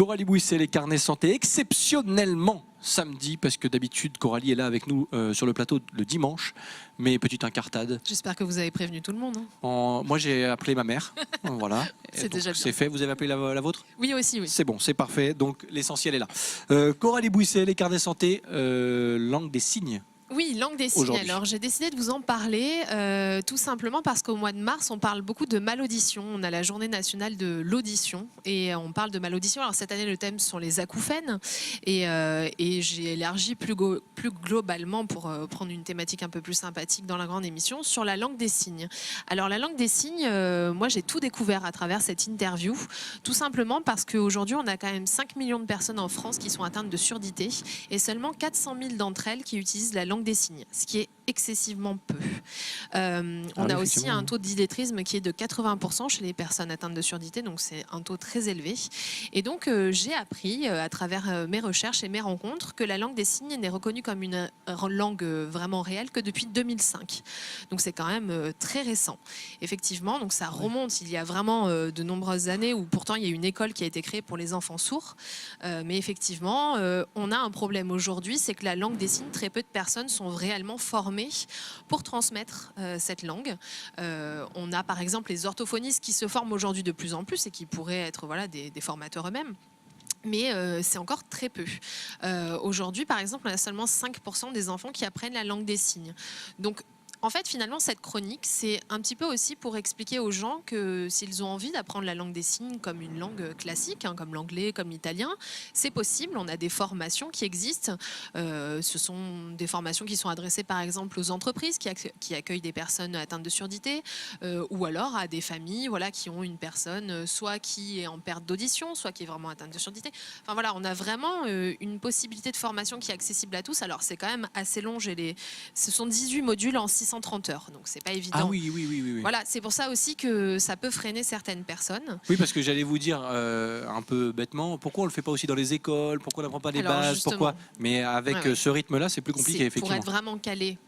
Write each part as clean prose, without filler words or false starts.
Coralie Bouisset, les carnets santé, exceptionnellement samedi, parce que d'habitude Coralie est là avec nous sur le plateau le dimanche, mais petite incartade. J'espère que vous avez prévenu tout le monde. Moi j'ai appelé ma mère, voilà. C'est déjà bien. C'est fait, vous avez appelé la vôtre? Oui aussi, oui. C'est bon, c'est parfait, donc l'essentiel est là. Coralie Bouisset, les carnets santé, langue des signes. Oui, langue des signes. Alors, j'ai décidé de vous en parler tout simplement parce qu'au mois de mars, on parle beaucoup de malaudition. On a la journée nationale de l'audition et on parle de malaudition. Alors, cette année, le thème sont les acouphènes et j'ai élargi plus globalement pour prendre une thématique un peu plus sympathique dans la grande émission sur la langue des signes. Alors, la langue des signes, moi, j'ai tout découvert à travers cette interview, tout simplement parce qu'aujourd'hui, on a quand même 5 millions de personnes en France qui sont atteintes de surdité et seulement 400 000 d'entre elles qui utilisent la langue des signes, ce qui est excessivement peu. On a aussi un taux d'illettrisme qui est de 80% chez les personnes atteintes de surdité, donc c'est un taux très élevé. Et donc j'ai appris à travers mes recherches et mes rencontres que la langue des signes n'est reconnue comme une langue vraiment réelle que depuis 2005. Donc c'est quand même très récent. Effectivement, donc ça remonte il y a vraiment de nombreuses années où pourtant il y a une école qui a été créée pour les enfants sourds. Mais effectivement, on a un problème aujourd'hui, c'est que la langue des signes, très peu de personnes sont réellement formées pour transmettre cette langue. On a par exemple les orthophonistes qui se forment aujourd'hui de plus en plus et qui pourraient être des formateurs eux-mêmes. Mais c'est encore très peu. Aujourd'hui, par exemple, on a seulement 5% des enfants qui apprennent la langue des signes. Donc, en fait, finalement, cette chronique, c'est un petit peu aussi pour expliquer aux gens que s'ils ont envie d'apprendre la langue des signes comme une langue classique, comme l'anglais, comme l'italien, c'est possible. On a des formations qui existent. Ce sont des formations qui sont adressées, par exemple, aux entreprises qui accueillent des personnes atteintes de surdité, ou alors à des familles qui ont une personne soit qui est en perte d'audition, soit qui est vraiment atteinte de surdité. Enfin voilà, on a vraiment une possibilité de formation qui est accessible à tous. Alors, c'est quand même assez long. Ce sont 18 modules en 630 heures, donc c'est pas évident. Ah oui. Voilà, c'est pour ça aussi que ça peut freiner certaines personnes. Oui, parce que j'allais vous dire un peu bêtement, pourquoi on le fait pas aussi dans les écoles, pourquoi on n'apprend pas les bases, pourquoi. Mais avec ce rythme-là, c'est plus compliqué, effectivement. Pour être vraiment calé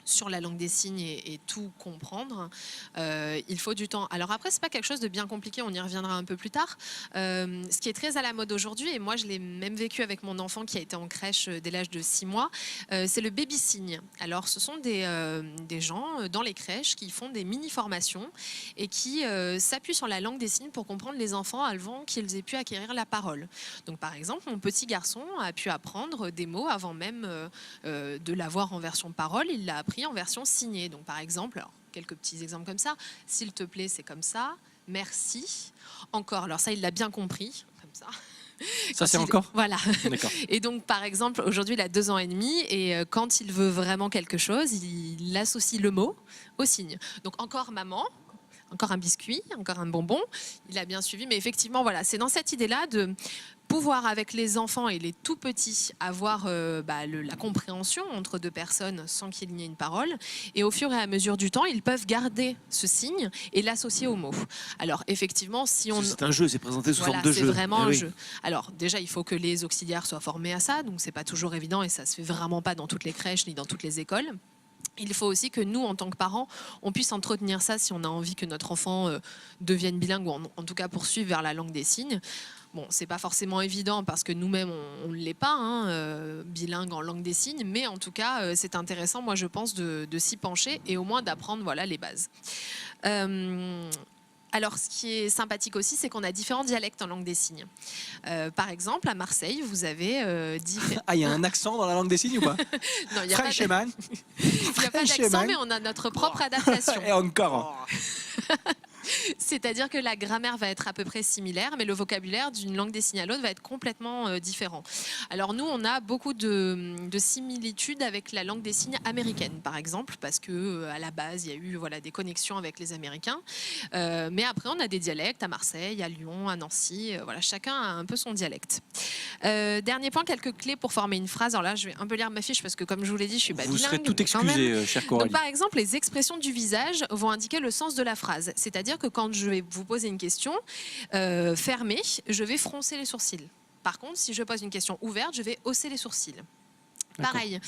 sur la langue des signes et tout comprendre, il faut du temps. Alors après, c'est pas quelque chose de bien compliqué, on y reviendra un peu plus tard. Ce qui est très à la mode aujourd'hui, et moi je l'ai même vécu avec mon enfant qui a été en crèche dès l'âge de 6 mois, c'est le baby signe. Alors ce sont des gens dans les crèches qui font des mini-formations et qui s'appuient sur la langue des signes pour comprendre les enfants avant qu'ils aient pu acquérir la parole. Donc par exemple, mon petit garçon a pu apprendre des mots avant même de l'avoir en version parole, il l'a appris en version signée. Donc par exemple, alors, quelques petits exemples comme ça, s'il te plaît, c'est comme ça, merci, encore, alors ça il l'a bien compris, comme ça. Ça c'est encore. Voilà. Et donc par exemple, aujourd'hui il a 2 ans et demi et quand il veut vraiment quelque chose, il associe le mot au signe. Donc encore maman, encore un biscuit, encore un bonbon, il a bien suivi, mais effectivement voilà, c'est dans cette idée-là de pouvoir avec les enfants et les tout petits avoir la compréhension entre 2 personnes sans qu'il n'y ait une parole, et au fur et à mesure du temps ils peuvent garder ce signe et l'associer au mot. Alors effectivement, si on... C'est un jeu, c'est présenté sous forme de jeu. C'est vraiment un jeu. Alors déjà il faut que les auxiliaires soient formés à ça, donc c'est pas toujours évident et ça se fait vraiment pas dans toutes les crèches ni dans toutes les écoles. Il faut aussi que nous, en tant que parents, on puisse entretenir ça si on a envie que notre enfant devienne bilingue ou en tout cas poursuive vers la langue des signes. Bon, c'est pas forcément évident parce que nous-mêmes, on ne l'est pas, bilingue en langue des signes, mais en tout cas, c'est intéressant, moi, je pense, de s'y pencher et au moins d'apprendre les bases. Alors, ce qui est sympathique aussi, c'est qu'on a différents dialectes en langue des signes. Par exemple, à Marseille, vous avez... Ah, il y a un accent dans la langue des signes ou pas? Non, il n'y a pas d'accent, mais on a notre propre adaptation. Et encore. C'est-à-dire que la grammaire va être à peu près similaire, mais le vocabulaire d'une langue des signes à l'autre va être complètement différent. Alors nous, on a beaucoup de similitudes avec la langue des signes américaine, par exemple, parce que à la base, il y a eu des connexions avec les Américains. Mais après, on a des dialectes à Marseille, à Lyon, à Nancy. Chacun a un peu son dialecte. Dernier point, quelques clés pour former une phrase. Alors là, je vais un peu lire ma fiche parce que, comme je vous l'ai dit, je suis pas bilingue. Vous serez tout excusé, chère Coralie. Donc, par exemple, les expressions du visage vont indiquer le sens de la phrase. C'est-à-dire que quand je vais vous poser une question fermée, je vais froncer les sourcils. Par contre, si je pose une question ouverte, je vais hausser les sourcils. Pareil,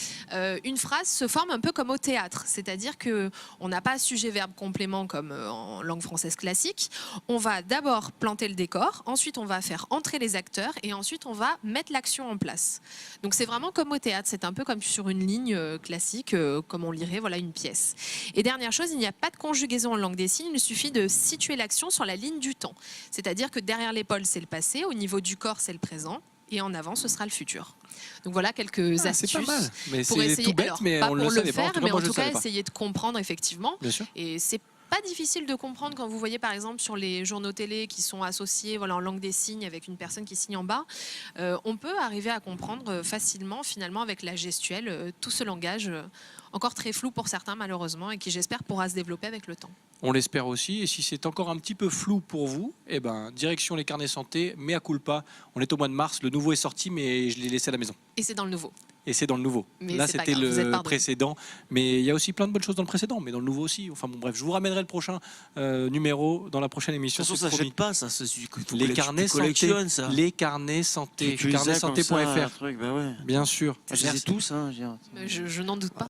une phrase se forme un peu comme au théâtre, c'est-à-dire qu'on n'a pas sujet-verbe complément comme en langue française classique. On va d'abord planter le décor, ensuite on va faire entrer les acteurs et ensuite on va mettre l'action en place. Donc c'est vraiment comme au théâtre, c'est un peu comme sur une ligne classique, comme on lirait une pièce. Et dernière chose, il n'y a pas de conjugaison en langue des signes, il suffit de situer l'action sur la ligne du temps. C'est-à-dire que derrière l'épaule c'est le passé, au niveau du corps c'est le présent, et en avant ce sera le futur. Donc voilà quelques astuces. C'est pas mal, mais pour c'est essayer, tout bête, alors, mais pas on pour le le savait faire, pas. mais en je tout cas savais pas. essayer de comprendre effectivement. Bien sûr. Et c'est pas difficile de comprendre quand vous voyez par exemple sur les journaux télé qui sont associés en langue des signes avec une personne qui signe en bas. On peut arriver à comprendre facilement finalement avec la gestuelle tout ce langage encore très flou pour certains malheureusement et qui j'espère pourra se développer avec le temps. On l'espère aussi. Et si c'est encore un petit peu flou pour vous, direction les carnets santé, mea culpa. On est au mois de mars, le nouveau est sorti, mais je l'ai laissé à la maison. Et c'est dans le nouveau. Et c'est dans le nouveau. Mais là, c'est pas c'était grave, vous êtes le pardonné. précédent. Mais il y a aussi plein de bonnes choses dans le précédent, mais dans le nouveau aussi. Enfin bon, bref, je vous ramènerai le prochain numéro dans la prochaine De émission. toute façon, ça c'est ne promis. jette pas, ça. Tu Les carnets santé. collectionnes, ça. Les carnets santé. Tu les as comme ça, un Carnetsanté.fr. truc, bah ouais. Bien sûr. Je les ai tous, hein. Je n'en doute pas.